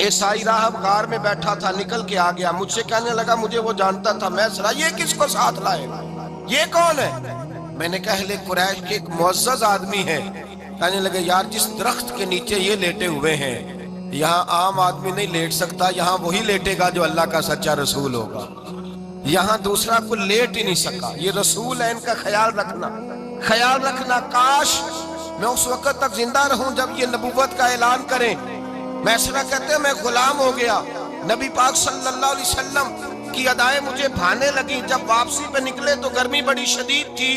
عیسائی راہب غار میں بیٹھا تھا، نکل کے آ گیا، مجھ سے کہنے لگا مجھے وہ جانتا تھا، میں سنا یہ کس کو ساتھ لائے، یہ کون ہے؟ میں نے کہا اہل قریش کے ایک معزز آدمی ہے۔ کہنے لگے یار جس درخت کے نیچے یہ لیٹے ہوئے ہیں یہاں عام آدمی نہیں لیٹ سکتا، یہاں وہی لیٹے گا جو اللہ کا سچا رسول ہوگا، یہاں دوسرا کو لیٹ ہی نہیں سکا، یہ رسول ہے، ان کا خیال رکھنا، خیال رکھنا۔ کاش میں اس وقت تک زندہ رہوں جب یہ نبوت کا اعلان کریں۔ میسرہ کہتے ہیں میں غلام ہو گیا، نبی پاک صلی اللہ علیہ وسلم کی ادائیں مجھے بھانے لگی۔ جب واپسی پہ نکلے تو گرمی بڑی شدید تھی،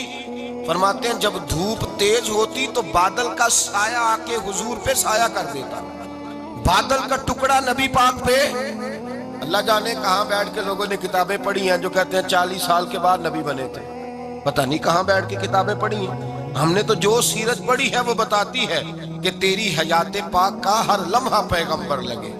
فرماتے ہیں جب دھوپ تیز ہوتی تو بادل کا سایہ آ کے حضور پہ سایہ کر دیتا، بادل کا ٹکڑا نبی پاک پہ۔ اللہ جانے کہاں بیٹھ کے لوگوں نے کتابیں پڑھی ہیں جو کہتے ہیں 40 سال کے بعد نبی بنے تھے، پتہ نہیں کہاں بیٹھ کے کتابیں پڑھی ہیں۔ ہم نے تو جو سیرت پڑھی ہے وہ بتاتی ہے کہ تیری حیات پاک کا ہر لمحہ پیغمبر لگے،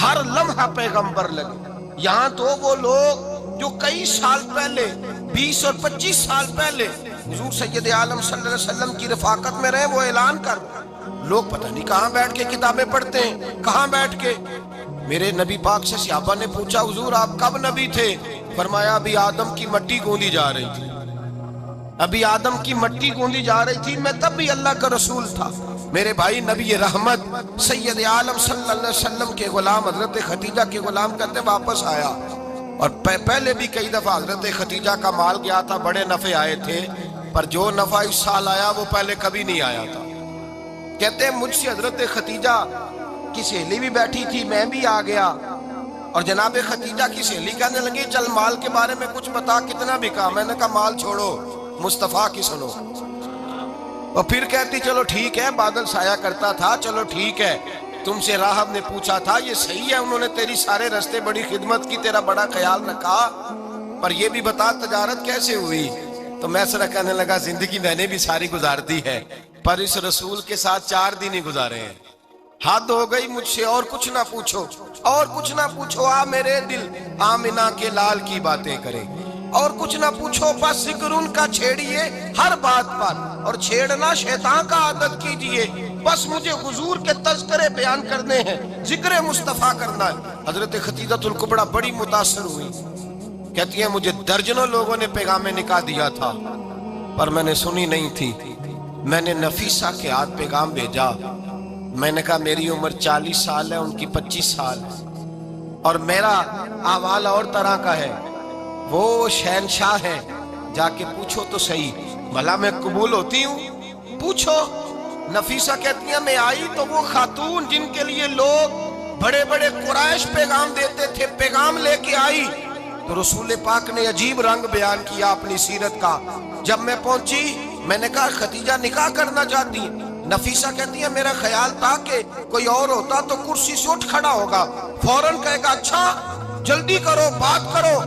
ہر لمحہ پیغمبر لگے۔ یہاں تو وہ لوگ جو کئی سال پہلے 20 اور 25 سال پہلے حضور سید عالم صلی اللہ علیہ وسلم کی رفاقت میں رہے، وہ اعلان کر لوگ پتہ نہیں کہاں بیٹھ کے کتابیں پڑھتے ہیں، کہاں بیٹھ کے۔ میرے نبی پاک سے صحابہ نے پوچھا حضور آپ کب نبی تھے؟ فرمایا ابھی آدم کی مٹی گوندی جا رہی تھی، ابھی آدم کی مٹی گوندی جا رہی تھی، میں تب بھی اللہ کا رسول تھا۔ میرے بھائی نبی رحمت سید عالم صلی اللہ علیہ وسلم کے غلام حضرت خدیجہ کے غلام کہتے واپس آیا، اور پہلے بھی کئی دفعہ حضرت خدیجہ کا مال گیا تھا، بڑے نفع آئے تھے، پر جو نفع اس سال آیا وہ پہلے کبھی نہیں آیا تھا۔ کہتے ہیں مجھ سے حضرت خدیجہ کی سہیلی بھی بیٹھی تھی، میں بھی آ گیا، اور جناب خدیجہ کی سہیلی کہنے لگی چل مال کے بارے میں کچھ بتا، کتنا بکا؟ میں نے کہا مال چھوڑو، مصطفیٰ کی سنو۔ اور پھر کہتی چلو ٹھیک ہے، بادل سایہ کرتا تھا، چلو ٹھیک ہے، تم سے راہب نے پوچھا تھا یہ صحیح ہے، انہوں نے تیری سارے رستے بڑی خدمت کی، تیرا بڑا خیال رکھا، پر یہ بھی بتا تجارت کیسے ہوئی؟ تو میں سرا کہنے لگا زندگی میں نے بھی ساری گزار دی ہے، پر اس رسول کے ساتھ 4 دن ہی گزارے ہیں، حد ہو گئی مجھ سے، اور کچھ نہ پوچھو، اور کچھ نہ پوچھو، آ میرے دل آمنہ کے لال کی باتیں کرے، اور کچھ نہ پوچھو، بس ذکر ان کا چھیڑیے ہر بات پر، اور چھیڑنا شیطان کا عادت کیجئے، بس مجھے حضور کے تذکرے بیان کرنے ہیں، ذکر مصطفیٰ کرنا ہے۔ حضرت خدیجہ الکبریٰ بڑی متاثر ہوئی، کہتی ہیں مجھے درجنوں لوگوں نے پیغام نکاح دیا تھا پر میں نے سنی نہیں تھی، میں نے نفیسہ کے ہاتھ پیغام بھیجا، میں نے کہا میری عمر 40 سال ہے، ان کی 25 سال ہے، اور میرا احوال اور طرح کا ہے، وہ شہنشاہ ہیں، جا کے پوچھو تو صحیح بھلا میں قبول ہوتی ہوں، پوچھو۔ نفیسہ کہتی ہیں میں آئی تو وہ خاتون جن کے لیے لوگ بڑے بڑے قریش پیغام دیتے تھے، پیغام لے کے آئی، تو رسول پاک نے عجیب رنگ بیان کیا اپنی سیرت کا۔ جب میں پہنچی میں نے کہا خدیجہ نکاح کرنا چاہتی ہیں؟ نفیسہ کہتی ہے میرا خیال تھا کہ کوئی اور ہوتا تو کرسی سے اٹھ کھڑا ہوگا، فوراً کہے گا اچھا جلدی کرو بات کرو۔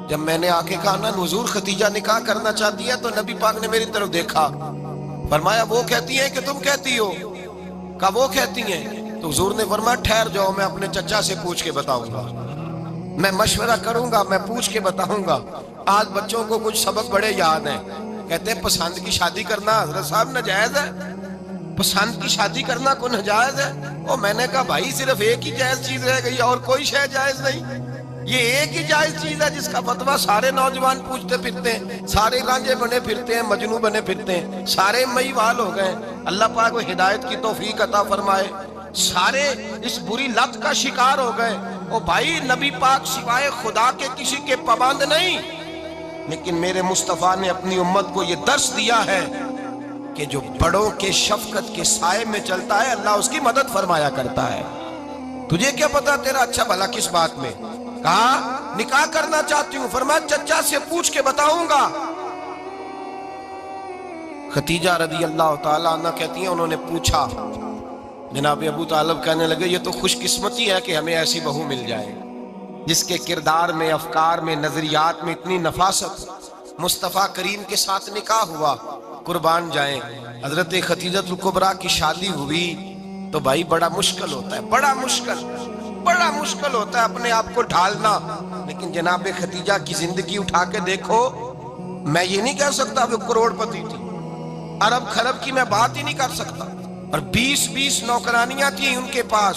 جب میں نے آ کے کہا نا حضور خدیجہ نکاح کرنا چاہتی ہے، تو نبی پاک نے میری طرف دیکھا، فرمایا وہ کہتی ہیں کہ تم کہتی ہو؟ کہا وہ کہتی ہیں۔ تو حضور نے فرمایا ٹھہر جاؤ، میں اپنے چچا سے پوچھ کے بتاؤں گا، میں مشورہ کروں گا، میں پوچھ کے بتاؤں گا۔ آج بچوں کو کچھ سبق بڑے یاد ہیں، کہتے ہیں پسند کی شادی کرنا حضرت صاحب ناجائز ہے، پسند کی شادی کرنا کوئی ناجائز ہے؟ اور میں نے کہا بھائی صرف ایک ہی جائز چیز رہ گئی اور کوئی شے جائز نہیں، یہ ایک ہی جائز چیز ہے جس کا فتویٰ سارے نوجوان پوچھتے پھرتے ہیں، سارے رانجے بنے پھرتے ہیں، مجنوں بنے پھرتے ہیں، سارے مئیوال ہو گئے۔ اللہ پاک وہ ہدایت کی توفیق عطا فرمائے، سارے اس بری لت کا شکار ہو گئے۔ او بھائی نبی پاک سوائے خدا کے کسی کے پابند نہیں، لیکن میرے مصطفیٰ نے اپنی امت کو یہ درس دیا ہے کہ جو بڑوں کے شفقت کے سائے میں چلتا ہے اللہ اس کی مدد فرمایا کرتا ہے۔ تجھے کیا پتا تیرا اچھا بھلا کس بات میں؟ کہا نکاح کرنا چاہتی ہوں، فرمایا چچا سے پوچھ کے بتاؤں گا۔ خدیجہ رضی اللہ تعالیٰ عنہ کہتی ہیں انہوں نے پوچھا، جناب ابو طالب کہنے لگے یہ تو خوش قسمتی ہے کہ ہمیں ایسی بہو مل جائے جس کے کردار میں، افکار میں، نظریات میں اتنی نفاست۔ مصطفیٰ کریم کے ساتھ نکاح ہوا، قربان جائیں۔ حضرت خدیجہ الکبریٰ کی شادی ہوئی تو بھائی بڑا مشکل ہوتا ہے، بڑا مشکل ہوتا ہے اپنے آپ کو ڈھالنا، لیکن جناب خدیجہ کی زندگی اٹھا کے دیکھو، میں یہ نہیں کہہ سکتا وہ کروڑ پتی تھی، ارب خرب کی میں بات ہی نہیں کر سکتا، اور 20 نوکرانیاں تھیں ان کے پاس،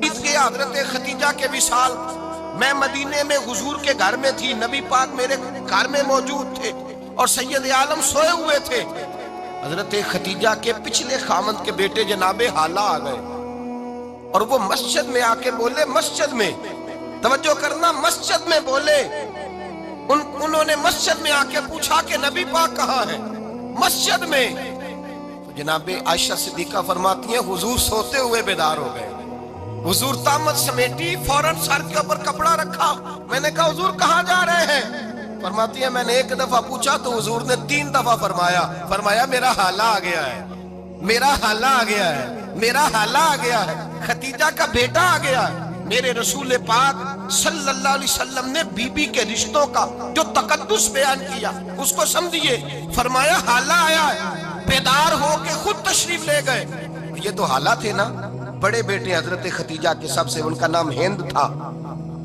بیت گیا حضرت خدیجہ کے وصال، میں مدینے میں حضور کے گھر میں تھی، نبی پاک میرے گھر میں موجود تھے اور سید عالم سوئے ہوئے تھے۔ حضرت خدیجہ کے پچھلے خامند کے بیٹے جناب حالہ آ گئے اور وہ مسجد میں آ کے بولے، مسجد میں توجہ کرنا، مسجد میں بولے، انہوں نے مسجد میں آ کے پوچھا کہ نبی پاک کہاں ہے؟ مسجد میں جناب عائشہ صدیقہ فرماتی ہیں حضور سوتے ہوئے بیدار ہو گئے۔ حضور طامت سمیٹی، فوراً سر کے اوپر کپڑا رکھا۔ میں نے کہا حضور کہاں جا رہے ہیں؟ فرماتی ہے میں نے ایک دفعہ پوچھا تو حضور نے 3 دفعہ فرمایا میرا حالہ آ گیا ہے، میرا حالہ آ گیا ہے، میرا حالہ آ گیا ہے، خدیجہ کا بیٹا آ گیا ہے۔ میرے رسول پاک صلی اللہ علیہ وسلم نے بی بی کے رشتوں کا جو تقدس بیان کیا اس کو سمجھیے، فرمایا حالہ آیا ہے، بیدار ہو کے خود تشریف لے گئے۔ یہ تو حالہ تھے نا، بڑے بیٹے حضرت خدیجہ کے، سب سے ان کا نام ہند تھا،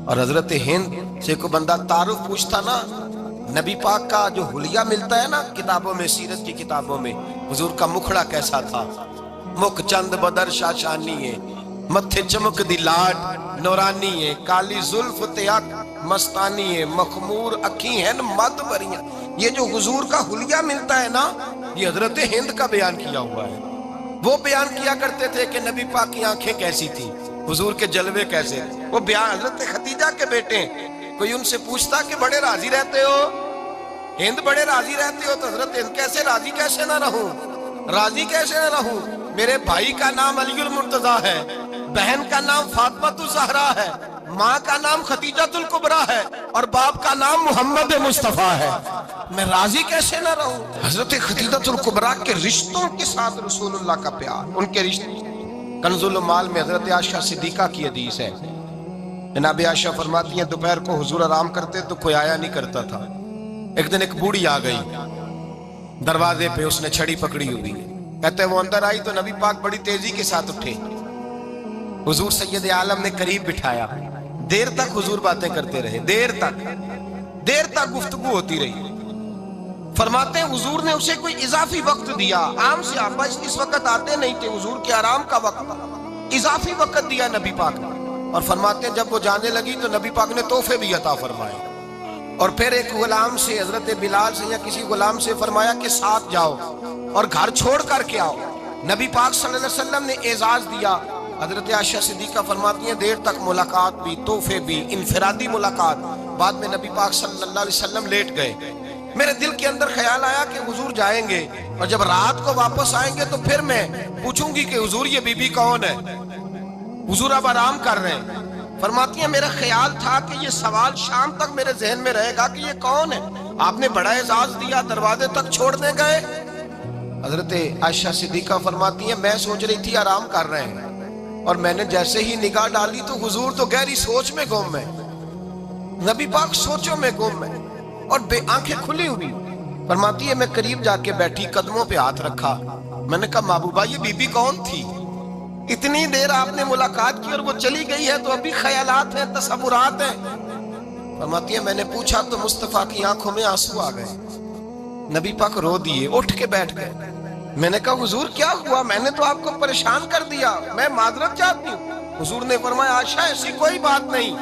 اور حضرت ہند سے کوئی بندہ تعارف پوچھتا نا، نبی پاک کا جو حلیہ ملتا ہے نا کتابوں میں، سیرت کی کتابوں میں، حضور کا مکھڑا کیسا تھا، مکھ چند بدر شاشانی ہے، متھے چمک دی لاٹ نورانی ہے، کالی زلف تیاک مستانی ہے، مخمور اکھی ہیں مد بریاں۔ یہ جو حضور کا حلیہ ملتا ہے نا، یہ حضرت ہند کا بیان کیا ہوا ہے۔ وہ بیان کیا کرتے تھے کہ نبی پاک کی آنکھیں کیسی تھی، حضور کے جلوے کیسے، وہ بیان حضرت خدیجہ کے بیٹے ہیں۔ کوئی ان سے پوچھتا کہ بڑے راضی رہتے ہو، ہند بڑے راضی رہتے ہو، تو حضرت ہند کیسے راضی کیسے نہ رہوں، راضی کیسے نہ رہوں؟ میرے بھائی کا نام علی المرتضیٰ ہے، بہن کا نام فاطمہ الزہرا ہے، ماں کا نام خدیجہ الکبریٰ ہے، اور باپ کا نام محمد مصطفیٰ ہے، میں راضی کیسے نہ رہوں؟ حضرت خدیجہ الکبریٰ کے رشتوں کے ساتھ رسول اللہ کا پیار، ان کے رشتے۔ کنز المال میں حضرت عائشہ صدیقہ کی حدیث ہے، جناب عائشہ فرماتی ہیں دوپہر کو حضور آرام کرتے تو کوئی آیا نہیں کرتا تھا۔ ایک دن ایک بوڑھی آ گئی، دروازے پہ اس نے چھڑی پکڑی ہوئی، کہتے ہیں وہ اندر آئی تو نبی پاک بڑی تیزی کے ساتھ اٹھے، حضور سید عالم نے قریب بٹھایا، دیر تک حضور باتیں کرتے رہے، دیر تک گفتگو ہوتی رہی۔ فرماتے ہیں حضور نے اسے کوئی اضافی وقت دیا، عام صحابہ اس وقت آتے نہیں تھے، حضور کے آرام کا وقت تھا، اضافی وقت دیا نبی پاک نے۔ اور فرماتے ہیں جب وہ جانے لگی تو نبی پاک نے تحفے بھی عطا فرمائے، اور پھر ایک غلام سے، حضرت بلال سے یا کسی غلام سے فرمایا کہ ساتھ جاؤ اور گھر چھوڑ کر کے آؤ۔ نبی پاک صلی اللہ علیہ وسلم نے اعزاز دیا۔ حضرت عائشہ صدیقہ فرماتی ہیں دیر تک ملاقات بھی، تحفے بھی، انفرادی ملاقات۔ بعد میں نبی پاک صلی اللہ علیہ وسلم لیٹ گئے، میرے دل کے اندر خیال آیا کہ حضور جائیں گے اور جب رات کو واپس آئیں گے تو پھر میں پوچھوں گی کہ حضور یہ بی بی کون ہے، حضور اب آرام کر رہے ہیں۔ فرماتی ہیں میرا خیال تھا کہ یہ سوال شام تک میرے ذہن میں رہے گا کہ یہ کون ہے، آپ نے بڑا اعزاز دیا، دروازے تک چھوڑنے گئے۔ حضرت عائشہ صدیقہ فرماتی ہیں میں سوچ رہی تھی آرام کر رہے ہیں، اور میں نے جیسے ہی نگاہ ڈالی تو حضور تو گہری سوچ میں گم ہے، نبی پاک سوچوں میں گم ہے اور بے آنکھیں کھلی ہوئی۔ فرماتی ہے میں قریب جا کے بیٹھی، قدموں پہ ہاتھ رکھا، میں نے کہا محبوبہ یہ بی بی کون تھی؟ اتنی دیر آپ نے ملاقات کی اور وہ چلی گئی ہے تو ابھی خیالات ہیں، تصورات ہیں۔ فرماتی ہے میں نے پوچھا تو مصطفیٰ کی آنکھوں میں آنسو آ گئے، نبی پاک رو دیے، اٹھ کے بیٹھ گئے۔ میں نے کہا حضور کیا ہوا؟ میں نے تو آپ کو پریشان کر دیا، میں معذرت چاہتی ہوں۔ حضور نے فرمایا عائشہ ایسی کوئی بات نہیں،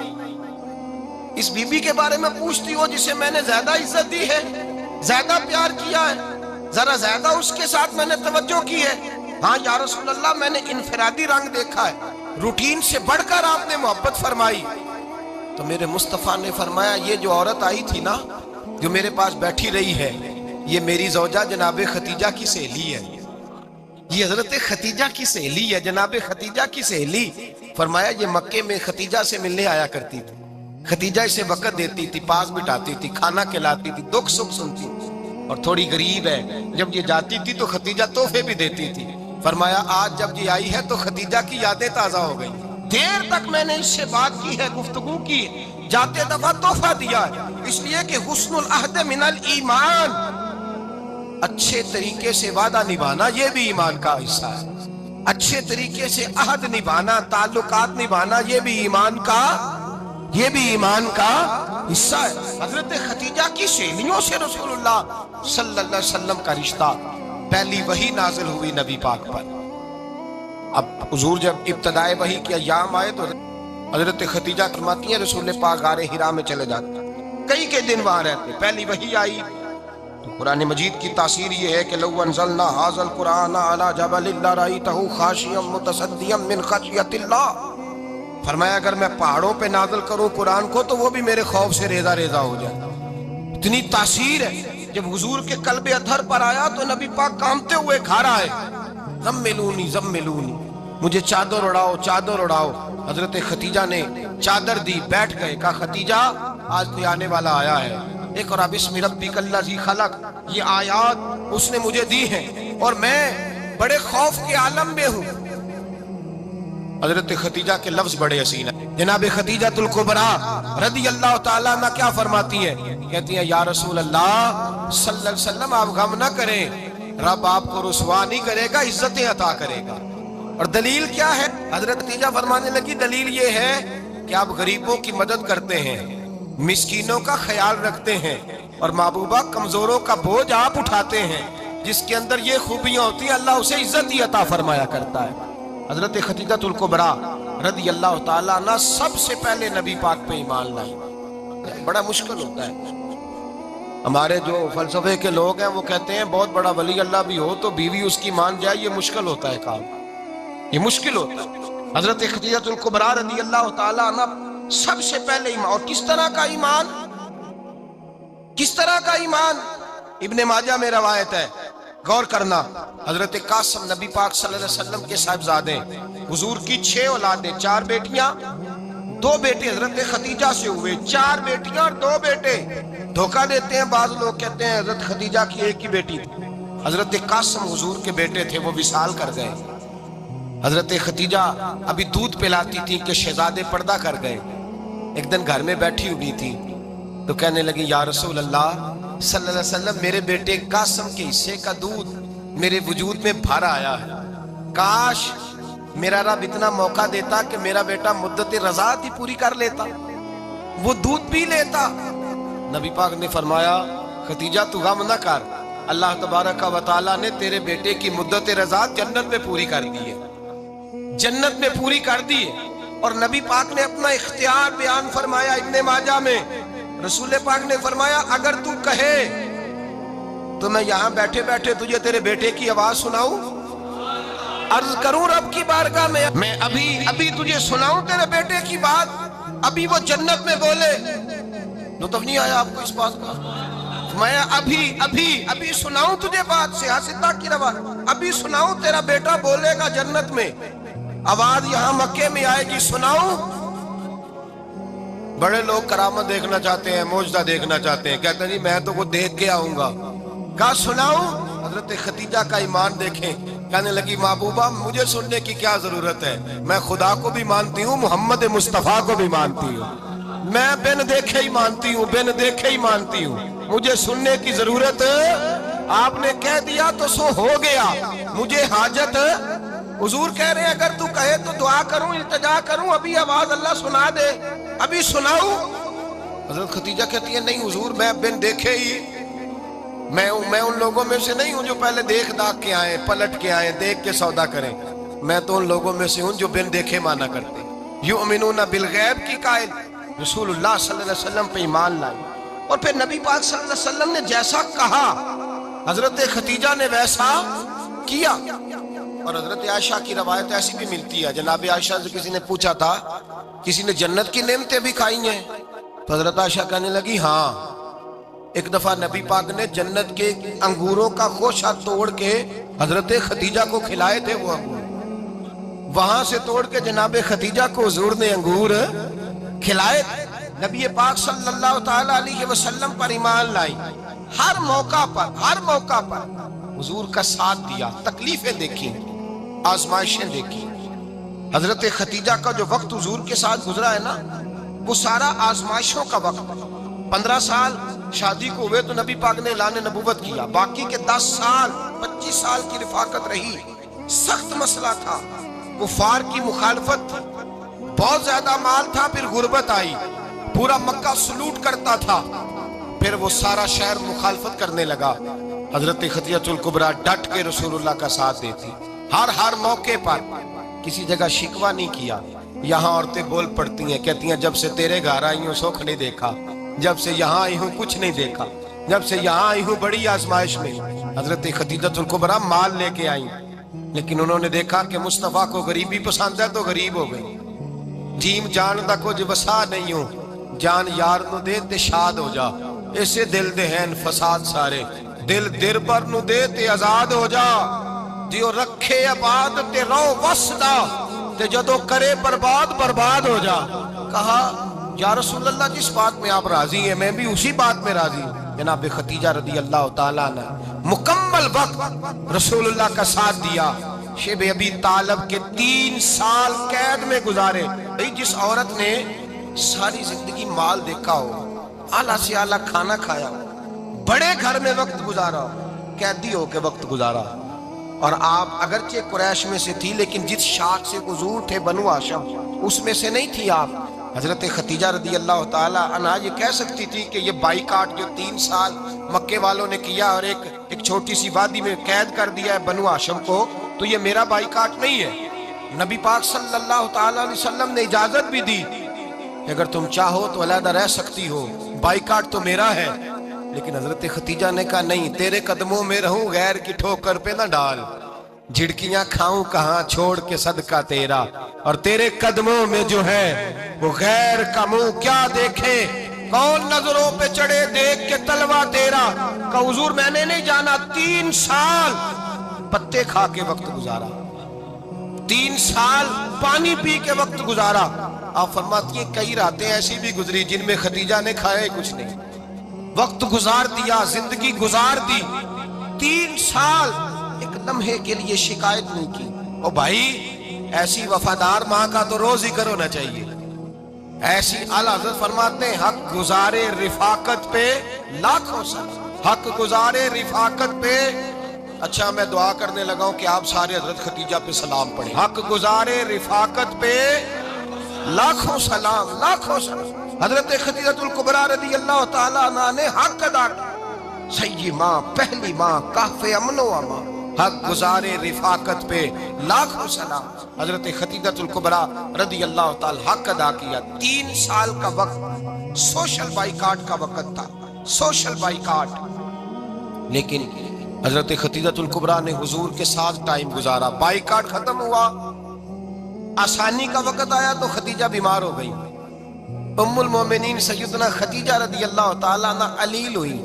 اس بی بی کے بارے میں پوچھتی ہو جسے میں نے زیادہ عزت دی ہے، زیادہ پیار کیا ہے، ذرا زیادہ اس کے ساتھ میں نے توجہ کی ہے۔ ہاں یا رسول اللہ میں نے انفرادی رنگ دیکھا ہے، روٹین سے بڑھ کر آپ نے محبت فرمائی۔ تو میرے مصطفیٰ نے فرمایا یہ جو عورت آئی تھی نا، جو میرے پاس بیٹھی رہی ہے، یہ میری زوجہ جناب خدیجہ کی سہیلی ہے، یہ حضرت خدیجہ کی سہیلی ہے، جناب خدیجہ کی سہیلی۔ فرمایا یہ مکے میں خدیجہ سے ملنے آیا کرتی تھی، خدیجہ اسے وقت دیتی تھی، پاس بٹھاتی تھی، کھانا کھلاتی تھی، دکھ سکھ سنتی تھی، اور تھوڑی غریب ہے، جب یہ جاتی تھی تو خدیجہ تحفے بھی دیتی تھی۔ فرمایا آج جب یہ آئی ہے تو خدیجہ کی یادیں تازہ ہو گئی، دیر تک میں نے اس سے بات کی ہے، گفتگو کی ہے، جاتے دفعہ تحفہ دیا ہے، اس لیے کہ حسن العہد من الایمان، اچھے طریقے سے وعدہ نبھانا یہ بھی ایمان کا حصہ ہے، اچھے طریقے سے عہد نبھانا، تعلقات نبھانا یہ بھی ایمان کا حصہ ہے۔ حضرت خدیجہ کی سہیلیوں سے رسول اللہ صلی اللہ علیہ وسلم کا رشتہ، پہلی وحی نازل ہوئی نبی پاک پر، اب حضور جب ابتدائے وحی کے ایام آئے تو حضرت خدیجہ فرماتی ہیں رسول پاک غار حرا میں چلے جاتے، کئی کے دن وہاں رہتے۔ پہلی وحی آئی تو قرآن مجید کی تاثیر یہ ہے کہ لو انزلنا ھذا القرآن علی جبل لرأیتہ خاشعا متصدعا من خشیۃ اللہ، فرمایا اگر میں پہاڑوں پہ نازل کروں قرآن کو تو وہ بھی میرے خوف سے ریزہ ریزہ ہو جائے۔ اتنی تاثیر ہے۔ جب حضور کے قلب اطہر پر آیا تو نبی پاک کانپتے ہوئے گھر آئے، زملونی زملونی، مجھے چادر اڑاؤ چادر اڑاؤ۔ حضرت خدیجہ نے چادر دی، بیٹھ گئے، کہا خدیجہ آج کوئی آنے والا آیا ہے، اقرأ بسم ربک الذی خلق، یہ آیات اس نے مجھے دی ہیں اور میں بڑے خوف کے عالم میں ہوں۔ حضرت خدیجہ کے لفظ بڑے حسین ہیں۔ جناب خدیجہ الکبریٰ رضی اللہ تعالیٰ عنہ کیا فرماتی ہیں؟ کہتی ہیں یا رسول اللہ صلی اللہ علیہ وسلم آپ غم نہ کریں، رب آپ کو رسوا نہیں کرے گا، عزتیں عطا کرے گا۔ اور دلیل کیا ہے؟ حضرت خدیجہ فرمانے لگی دلیل یہ ہے کہ آپ غریبوں کی مدد کرتے ہیں، مسکینوں کا خیال رکھتے ہیں، اور محبوبہ کمزوروں کا بوجھ آپ اٹھاتے ہیں۔ جس کے اندر یہ خوبیاں ہوتی ہیں اللہ اسے عزت ہی عطا فرمایا کرتا ہے۔ حضرت خدیجہ الکبریٰ رضی اللہ تعالیٰ عنہ سب سے پہلے نبی پاک پہ ایمان لائی۔ بڑا مشکل ہوتا ہے، ہمارے جو فلسفے کے لوگ ہیں وہ کہتے ہیں بہت بڑا ولی اللہ بھی ہو تو بیوی اس کی مان جائے، یہ مشکل ہوتا ہے کام، یہ مشکل ہوتا ہے۔ حضرت خدیجہ الکبریٰ رضی اللہ تعالیٰ عنہ سب سے پہلے ایمان، اور کس طرح کا ایمان؟ کس طرح کا ایمان؟ ابن ماجہ میں روایت ہے، غور کرنا، حضرت قاسم نبی پاک صلی اللہ علیہ وسلم کے صاحبزادے، حضور کی 6 اولادیں، 4 بیٹیاں 2 بیٹے حضرت خدیجہ سے ہوئے، 4 بیٹیاں اور 2 بیٹے۔ دھوکہ دیتے ہیں بعض لوگ، کہتے ہیں حضرت خدیجہ کی ایک ہی بیٹی تھی۔ حضرت قاسم حضور کے بیٹے تھے، وہ وصال کر گئے۔ حضرت خدیجہ ابھی دودھ پلاتی تھی کہ شہزادے پردہ کر گئے۔ ایک دن گھر میں بیٹھی ہوئی تھی تو کہنے لگی یا رسول اللہ صلی اللہ علیہ وسلم میرے بیٹے قاسم کے حصے کا دودھ میرے وجود میں بھر آیا ہے، کاش میرا رب اتنا موقع دیتا کہ میرا بیٹا مدت رضاعت ہی پوری کر لیتا، وہ دودھ پی لیتا۔ نبی پاک نے فرمایا خدیجہ تو غم نہ کر، اللہ تبارک و تعالیٰ نے تیرے بیٹے کی مدت رضاعت جنت میں پوری کر دی ہے، جنت میں پوری کر دی ہے۔ اور نبی پاک نے اپنا اختیار بیان فرمایا ابن ماجہ میں، رسول پاک نے فرمایا اگر تو کہے تو میں یہاں بیٹھے بیٹھے تجھے تیرے بیٹے کی آواز سناؤں، عرض کروں رب کی بارگاہ میں ابھی تجھے سناؤں تیرے بیٹے کی بات، ابھی وہ جنت میں بولے۔ لطف نہیں آیا آپ کو اس بات کا؟ میں ابھی سناؤں تجھے بات، سیاستہ کی روایت، ابھی سناؤں تیرا بیٹا بولے گا جنت میں، آواز یہاں مکے میں آئے گی، سناؤں؟ بڑے لوگ کرامت دیکھنا چاہتے ہیں، معجزہ دیکھنا چاہتے ہیں، کہتے ہیں جی میں تو وہ دیکھ کے آؤں گا۔ کہا سناؤں؟ حضرت خدیجہ کا ایمان دیکھیں، کہنے لگی محبوبہ مجھے سننے کی کیا ضرورت ہے، میں خدا کو بھی مانتی ہوں، محمد مصطفیٰ کو بھی مانتی ہوں، میں بن دیکھے ہی مانتی ہوں، بن دیکھے ہی مانتی ہوں، مجھے سننے کی ضرورت، آپ نے کہہ دیا تو سو ہو گیا، مجھے حاجت۔ حضور کہہ رہے ہیں اگر تو کہے تو دعا کروں، التجا کروں، ابھی آواز اللہ سنا دے، ابھی سناؤں؟ حضرت خدیجہ کہتی ہے نہیں حضور میں بن دیکھے ہی، میں ان لوگوں میں سے نہیں ہوں جو پہلے دیکھ داکھ کے آئیں، پلٹ کے آئیں، دیکھ کے سودا کریں، میں تو ان لوگوں میں سے ہوں جو بن دیکھے مانا کرتے ہیں۔ یؤمنون بالغیب کی قائل رسول اللہ صلی اللہ علیہ وسلم پہ ایمان لائی، اور پھر نبی پاک صلی اللہ علیہ وسلم نے جیسا کہا حضرت خدیجہ نے ویسا کیا۔ اور حضرت عائشہ کی روایت ایسی بھی ملتی ہے، جناب عائشہ سے کسی نے پوچھا تھا کسی نے جنت کی نعمتیں بھی کھائی ہیں؟ تو حضرت عائشہ کہنے لگی ہاں، ایک دفعہ نبی پاک نے جنت کے انگوروں کا خوشہ توڑ کے حضرت خدیجہ کو کھلائے تھے، وہ انگور وہاں سے توڑ کے جناب خدیجہ کو حضور نے انگور کھلائے تھے۔ نبی پاک صلی اللہ تعالیٰ علیہ وسلم پر ایمان لائی، ہر موقع پر حضور کا ساتھ دیا، تکلیفیں دیکھی، آزمائشیں دیکھی۔ حضرت خدیجہ کا جو وقت حضور کے ساتھ گزرا ہے نا، وہ سارا آزمائشوں کا وقت۔ 15 سال شادی کو ہوئے تو نبی پاک نے اعلان نبوت کیا، باقی کے 10 سال 25 سال کی رفاقت رہی، سخت مسئلہ تھا، کفار کی مخالفت تھی، بہت زیادہ مال تھا، پھر غربت آئی، پورا مکہ سلوٹ کرتا تھا، پھر وہ سارا شہر مخالفت کرنے لگا۔ حضرت خدیجہ الکبریٰ ڈٹ کے رسول اللہ کا ساتھ دیتی، ہر موقع پر کسی جگہ شکوہ نہیں کیا. یہاں عورتیں بول پڑتی ہیں, کہتی ہیں جب سے تیرے گھر آئی ہوں سکھ نہیں دیکھا, جب سے یہاں آئی ہوں کچھ نہیں دیکھا, جب سے یہاں آئی ہوں بڑی آزمائش میں. حضرت خدیجہ الکبریٰ مال لے کے آئیں, لیکن انہوں نے دیکھا کہ مصطفیٰ کو غریبی پسند ہے تو غریب ہو گئی. جیم جان دا کچھ وسا نہیں ہوں, جان یار نو دے تے شاد ہو جا, اسے دل دے ہیں فساد سارے, دل در پر نو دے تے آزاد ہو جا, دیو رکھے آباد تے رو وسدا, تے جدو کرے برباد برباد ہو جا. کہا یا رسول اللہ جس بات میں آپ راضی ہیں میں بھی اسی بات میں راضی ہوں. جناب خدیجہ رضی اللہ تعالیٰ نے مکمل وقت رسول اللہ کا ساتھ دیا. شیب ابی طالب کے 3 سال قید میں گزارے. جس عورت نے ساری زندگی مال دیکھا ہو, اعلیٰ سے اعلیٰ کھانا کھایا ہو, بڑے گھر میں وقت گزارا ہو, قیدی ہو کے وقت گزارا, اور آپ اگرچہ قریش میں سے تھی لیکن جس شاخ سے حضور تھے بنو ہاشم اس میں سے نہیں تھی آپ. حضرت خدیجہ رضی اللہ تعالیٰ عنہا یہ کہہ سکتی تھی کہ یہ بائیکاٹ جو 3 سال مکے والوں نے کیا اور ایک چھوٹی سی وادی میں قید کر دیا ہے بنو ہاشم کو, تو یہ میرا بائیکاٹ نہیں ہے. نبی پاک صلی اللہ تعالیٰ علیہ وسلم نے اجازت بھی دی کہ اگر تم چاہو تو علیحدہ رہ سکتی ہو, بائیکاٹ تو میرا ہے. لیکن حضرت خدیجہ نے کہا نہیں, تیرے قدموں میں رہوں غیر کی ٹھوکر پہ نہ ڈال, جھڑکیاں کھاؤں کہاں چھوڑ کے صدقہ تیرا, اور تیرے قدموں میں جو ہے وہ غیر کا منہ کیا دیکھے, کون نظروں پہ چڑھے دیکھ کے تلوا تیرا. کہ حضور میں نے نہیں جانا, 3 سال پتے کھا کے وقت گزارا, 3 سال پانی پی کے وقت گزارا. آپ فرماتی ہیں کئی راتیں ایسی بھی گزری جن میں خدیجہ نے کھایا کچھ نہیں, وقت گزار دیا, زندگی گزار دی. 3 سال ایک لمحے کے لیے شکایت نہیں کی. او بھائی ایسی وفادار ماں کا تو روز ذکر ہونا چاہیے. ایسی اعلیٰ حضرت فرماتے ہیں حق گزارے رفاقت پہ لاکھوں سلام, حق گزارے رفاقت پہ. اچھا میں دعا کرنے لگا ہوں کہ آپ سارے حضرت خدیجہ پہ سلام پڑھیں. حق گزارے رفاقت پہ لاکھوں سلام, لاکھوں سلام. حضرت خدیجہ الکبریٰ رضی اللہ تعالیٰ عنہ نے حق ادا کیا. سیدی ماں, پہلی ماں, کہف امن و امان, حق گزارے رفاقت پہ لاکھوں سلام. حضرت خدیجہ الکبریٰ رضی اللہ تعالی حق ادا کیا. 3 سال کا وقت سوشل بائیکاٹ کا وقت تھا, سوشل بائیکاٹ. لیکن حضرت خدیجہ الکبریٰ نے حضور کے ساتھ ٹائم گزارا. بائیکاٹ ختم ہوا, آسانی کا وقت آیا تو خدیجہ بیمار ہو گئی. ام المومنین سیدنا خدیجہ رضی اللہ تعالیٰ عنہ علیل ہوئی,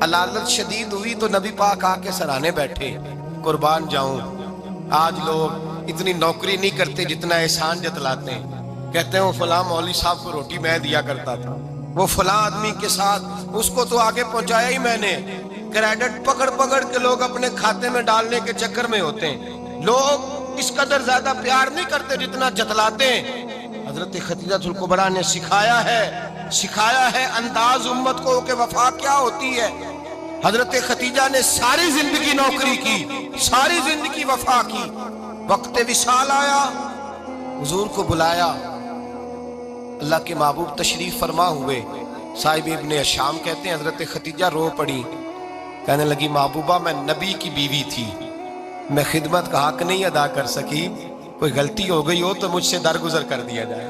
علالت شدید ہوئی, تو نبی پاک آ کے سرانے بیٹھے. قربان جاؤں آج لوگ اتنی نوکری نہیں کرتے جتنا احسان جتلاتے ہیں. کہتے ہیں وہ فلاں مولوی صاحب کو روٹی میں دیا کرتا تھا, وہ فلاں آدمی کے ساتھ اس کو تو آگے پہنچایا ہی میں نے. کریڈٹ پکڑ پکڑ کے لوگ اپنے کھاتے میں ڈالنے کے چکر میں ہوتے ہیں. لوگ اس قدر زیادہ پیار نہیں کرتے جتنا جتلاتے ہیں. حضرت خدیجہ الکبریٰ نے سکھایا ہے انداز امت کو کہ وفا کیا ہوتی ہے. حضرت خدیجہ نے ساری زندگی نوکری کی, ساری زندگی وفا کی. وقت وصال آیا, حضور کو بلایا, اللہ کے محبوب تشریف فرما ہوئے. صاحب ابن الشام کہتے ہیں حضرت خدیجہ رو پڑی, کہنے لگی محبوبہ میں نبی کی بیوی تھی, میں خدمت کا حق نہیں ادا کر سکی, کوئی غلطی ہو گئی ہو تو مجھ سے درگزر کر دیا جائے,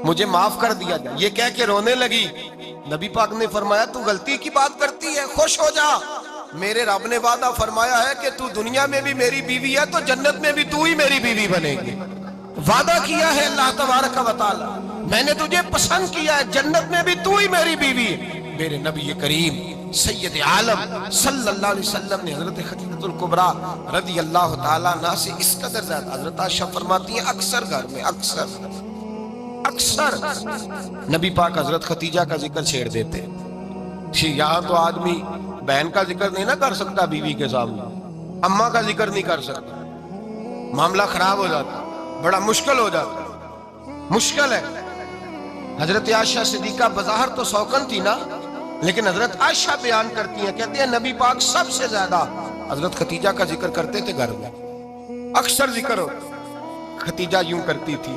مجھے معاف کر دیا جائے. یہ کہہ کے رونے لگی. نبی پاک نے فرمایا تو غلطی کی بات کرتی ہے, خوش ہو جا, میرے رب نے وعدہ فرمایا ہے کہ تو دنیا میں بھی میری بیوی ہے تو جنت میں بھی تو ہی میری بیوی بنے گی. وعدہ کیا ہے اللہ تبارک و تعالی, میں نے تجھے پسند کیا ہے, جنت میں بھی تو ہی میری بیوی ہے. میرے نبی کریم سید عالم صلی اللہ علیہ وسلم نے حضرت خدیجہ الکبریٰ رضی اللہ تعالیٰ عنہ سے اس قدر زیادہ. حضرت عائشہ فرماتی ہیں اکثر گھر میں اکثر نبی پاک حضرت خدیجہ کا ذکر چھیڑ دیتے. یہاں تو آدمی بہن کا ذکر نہیں نہ کر سکتا بیوی کے سامنے, اماں کا ذکر نہیں کر سکتا, معاملہ خراب ہو جاتا, بڑا مشکل ہو جاتا, مشکل ہے. حضرت عائشہ صدیقہ بظاہر تو سوکن تھی نا, لیکن حضرت عائشہ بیان کرتی ہیں, کہتے ہیں نبی پاک سب سے زیادہ حضرت خدیجہ کا ذکر کرتے تھے گھر میں, اکثر ذکر ہو. خدیجہ یوں کرتی تھی,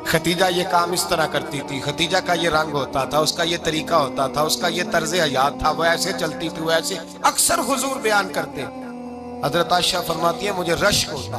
خدیجہ یہ کام اس طرح کرتی تھی, خدیجہ کا یہ رنگ ہوتا تھا, اس کا یہ طریقہ ہوتا تھا, اس کا یہ طرز حیات تھا, وہ ایسے چلتی تھی, وہ ایسے, اکثر حضور بیان کرتے. حضرت عائشہ فرماتی ہیں مجھے رشک ہوتا,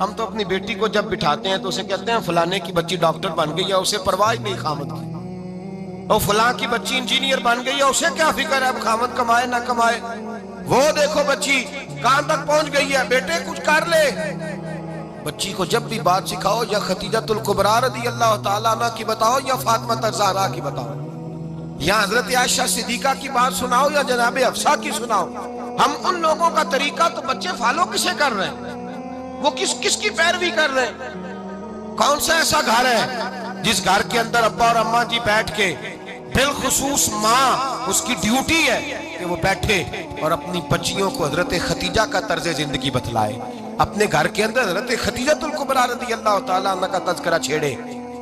ہم تو اپنی بیٹی کو جب بٹھاتے ہیں تو اسے کہتے ہیں فلانے کی بچی ڈاکٹر بن گئی ہے، اسے پرواہ نہیں خامد کی، اور فلاں کی بچی انجینئر بن گئی ہے، اسے کیا فکر ہے اب خامد کمائے نہ کمائے، وہ دیکھو بچی کہاں تک پہنچ گئی ہے، بیٹے کچھ کر لے۔ بچی کو جب بھی بات سکھاؤ یا خدیجہ الکبریٰ رضی اللہ تعالیٰ عنہ کی بتاؤ یا فاطمہ الزہرا کی بتاؤ، یا حضرت عائشہ صدیقہ کی بات سناؤ یا جناب حفصہ کی سناؤ، ہم ان لوگوں کا طریقہ تو بچے فالو کسے کر رہے ہیں، وہ کس کی پیروی کر رہے ہیں؟ کون سا ایسا گھر ہے جس گھر کے اندر ابا اور اماں جی بیٹھ کے، بالخصوص ماں اس کی ڈیوٹی ہے کہ وہ بیٹھے اور اپنی بچیوں کو حضرت خدیجہ کا طرز زندگی بتلائے، اپنے گھر کے اندر حضرت خدیجہ الکبریٰ رضی اللہ تعالیٰ عنہ کا تذکرہ چھیڑے۔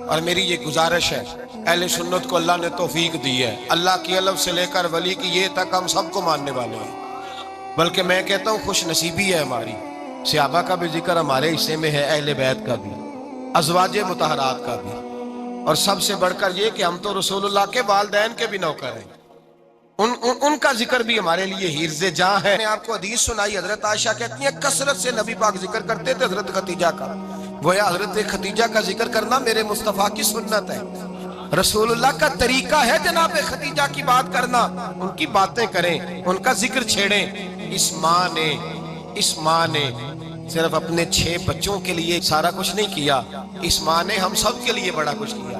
اور میری یہ گزارش ہے، اہل سنت کو اللہ نے توفیق دی ہے، اللہ کی علم سے لے کر ولی کی یہ تک ہم سب کو ماننے والے ہیں، بلکہ میں کہتا ہوں خوش نصیبی ہے ہماری، صحابہ کا بھی ذکر ہمارے حصے میں ہے، اہل بیت کا بھی، ازواج مطہرات کا بھی، اور سب سے بڑھ کر یہ کہ ہم تو رسول اللہ کے والدین کے بھی نوکر ہیں، ان کا ذکر بھی ہمارے لیے حرز جاں ہے۔ میں نے آپ کو حدیث سنائی، حضرت عائشہ کہتی ہیں کثرت سے نبی پاک ذکر کرتے تھے حضرت خدیجہ کا، گویا حضرت خدیجہ کا ذکر کرنا میرے مصطفیٰ کی سنت ہے، رسول اللہ کا طریقہ ہے جناب خدیجہ کی بات کرنا، ان کی باتیں کریں، ان کا ذکر چھیڑیں۔ اس ماں نے صرف اپنے 6 بچوں کے لیے سارا کچھ نہیں کیا، اس ماں نے ہم سب کے لیے بڑا کچھ کیا،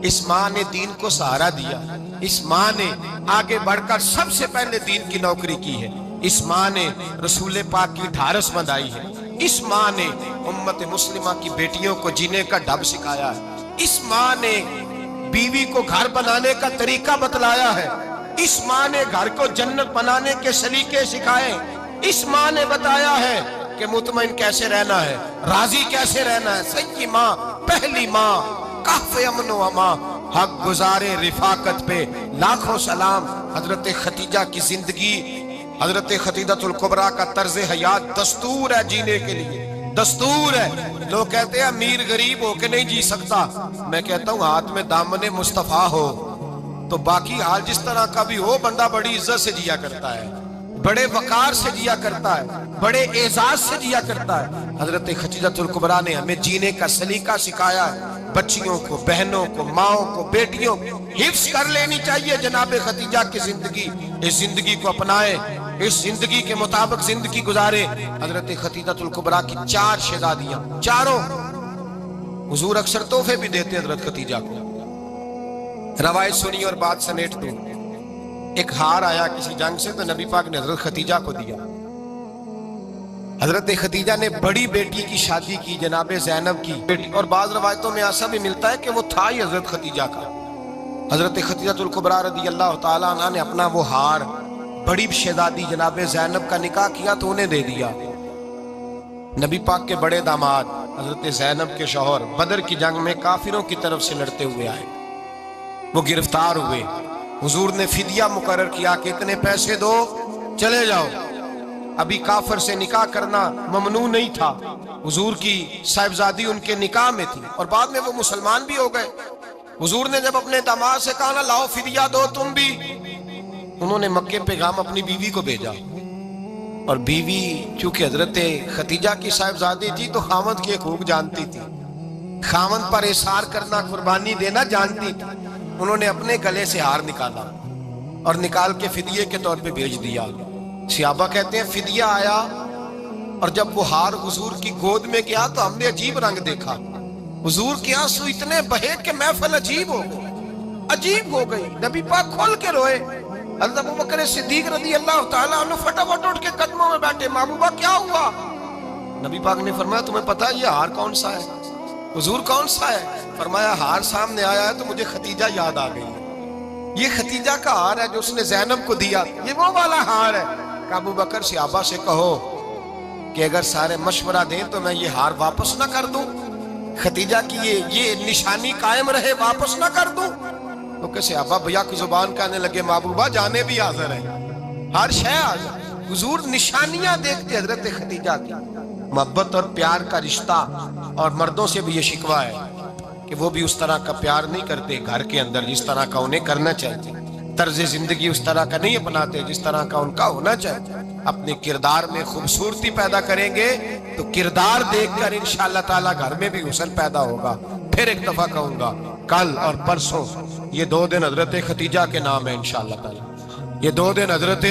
اس ماں نے دین کو سہارا دیا، اس ماں نے آگے بڑھ کر سب سے پہلے دین کی نوکری کی ہے، اس ماں نے رسول پاک کی ڈھارس بندھائی ہے، اس ماں نے امت مسلمہ کی بیٹیوں کو جینے کا ڈھب سکھایا ہے، اس ماں نے بیوی کو گھر بنانے کا طریقہ بتلایا ہے، اس ماں نے گھر کو جنت بنانے کے سلیقے سکھائے، اس ماں نے بتایا ہے کہ مطمئن کیسے رہنا ہے، راضی کیسے رہنا ہے۔ سچی ماں، پہلی ماں، کہف امن و امان، حق گزارے رفاقت پہ لاکھوں سلام۔ حضرت خدیجہ کی زندگی، حضرت خدیجہ الکبریٰ کا طرز حیات دستور ہے جینے کے لیے، دستور ہے۔ لوگ کہتے ہیں امیر غریب ہو کے نہیں جی سکتا، میں کہتا ہوں ہاتھ میں دامن مصطفیٰ ہو تو باقی حال جس طرح کا بھی ہو، بندہ بڑی عزت سے جیا کرتا ہے، بڑے وقار سے جیا کرتا ہے، بڑے اعزاز سے جیا کرتا ہے۔ حضرت خدیجہ الکبریٰ نے ہمیں جینے کا سلیقہ سکھایا ہے، بچیوں کو، بہنوں کو، ماؤں کو، بیٹیوں کو حفظ کر لینی چاہیے جناب خدیجہ کی زندگی، اس زندگی کو اپنائے، اس زندگی کے مطابق زندگی گزارے۔ حضرت خدیجہ الکبریٰ کی 4 شہزادیاں، چاروں حضور اکثر تحفے بھی دیتے حضرت خدیجہ کو۔ روایت سنی اور بات سمیٹ دوں، ایک ہار آیا کسی جنگ سے تو نبی پاک نے حضرت خدیجہ کو دیا۔ حضرت خدیجہ نے بڑی بیٹی کی شادی کی، جناب زینب کی بیٹی، اور بعض روایتوں میں ایسا بھی ملتا ہے کہ وہ تھا ہی حضرت خدیجہ کا۔ حضرت خدیجہ الکبریٰ رضی اللہ تعالیٰ عنہ نے اپنا وہ ہار بڑی شہزادی جناب زینب کا نکاح کیا تو انہیں دے دیا۔ نبی پاک کے بڑے داماد حضرت زینب کے شوہر بدر کی جنگ میں کافروں کی طرف سے لڑتے ہوئے آئے، وہ گرفتار ہوئے، حضور نے فدیہ مقرر کیا کہ اتنے پیسے دو چلے جاؤ۔ ابھی کافر سے نکاح کرنا ممنوع نہیں تھا، حضور کی صاحبزادی ان کے نکاح میں تھی اور بعد میں وہ مسلمان بھی ہو گئے۔ حضور نے جب اپنے داماد سے کہا نا لاؤ فدیہ دو تم بھی، انہوں نے مکے پیغام اپنی بیوی کو بھیجا، اور بیوی چونکہ حضرت خدیجہ کی صاحبزادی تھی تو خاوند کے حقوق جانتی تھی، خاوند پر احسار کرنا، قربانی دینا جانتی تھی۔ انہوں نے اپنے گلے سے ہار نکالا اور نکال کے فدیے کے طور پہ بھیج دیا۔ صحابہ کہتے ہیں فدیہ آیا اور جب وہ ہار حضور کی گود میں گیا تو ہم نے عجیب رنگ دیکھا، حضور کے آنسو اتنے بہے کہ محفل عجیب ہو گئی۔ نبی پاک کھول کے روئے۔ حضرت ابوبکر صدیق رضی اللہ تعالیٰ عنہ فٹافٹ اٹھ کے قدموں میں بیٹھے، محبوبہ کیا ہوا؟ نبی پاک نے فرمایا تمہیں پتا ہے یہ ہار کون سا ہے؟ حضور کون سا ہے؟ فرمایا ہار سامنے آیا ہے تو مجھے خدیجہ یاد آ گئی، یہ خدیجہ کا ہار ہے جو اس نے زینب کو دیا، یہ وہ والا ہار ہے۔ کہ ابوبکر صحابہ سے کہو کہ اگر سارے مشورہ دیں تو میں یہ ہار واپس نہ کر دوں، خدیجہ کی یہ نشانی قائم رہے، واپس نہ کر دوں؟ تو کہ صحابہ بھیا کی زبان کہنے لگے محبوبہ جانے بھی حاضر ہے، ہر شے حاضر۔ حضور نشانیاں دیکھتے حضرت خدیجہ کی، محبت اور پیار کا رشتہ، اور مردوں سے بھی یہ شکوہ ہے کہ وہ بھی اس طرح کا پیار نہیں کرتے گھر کے اندر جس طرح کا انہیں کرنا چاہیے، طرز زندگی اس طرح کا نہیں اپناتے جس طرح کا ان کا ہونا چاہیے۔ اپنے کردار میں خوبصورتی پیدا کریں گے تو کردار دیکھ کر انشاءاللہ تعالیٰ گھر میں بھی حسن پیدا ہوگا۔ پھر ایک دفعہ کہوں گا، کل اور پرسوں یہ 2 دن حضرت ختیجہ کے نام ہے انشاءاللہ تعالیٰ۔ یہ 2 دن حضرت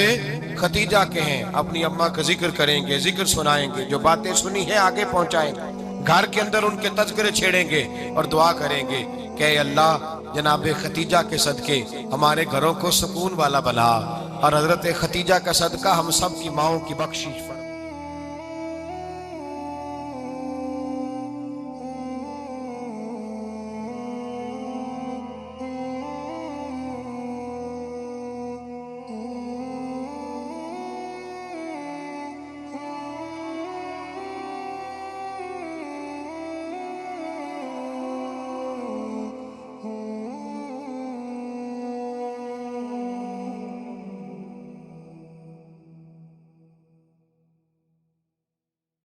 ختیجہ کے ہیں۔ اپنی اماں کا ذکر کریں گے، ذکر سنائیں گے، جو باتیں سنی ہیں آگے پہنچائیں گے، گھر کے اندر ان کے تذکرے چھیڑیں گے اور دعا کریں گے کہ اے اللہ جناب ختیجہ کے صدقے ہمارے گھروں کو سکون والا بنا، اور حضرت ختیجہ کا صدقہ ہم سب کی ماؤں کی بخشش فرما۔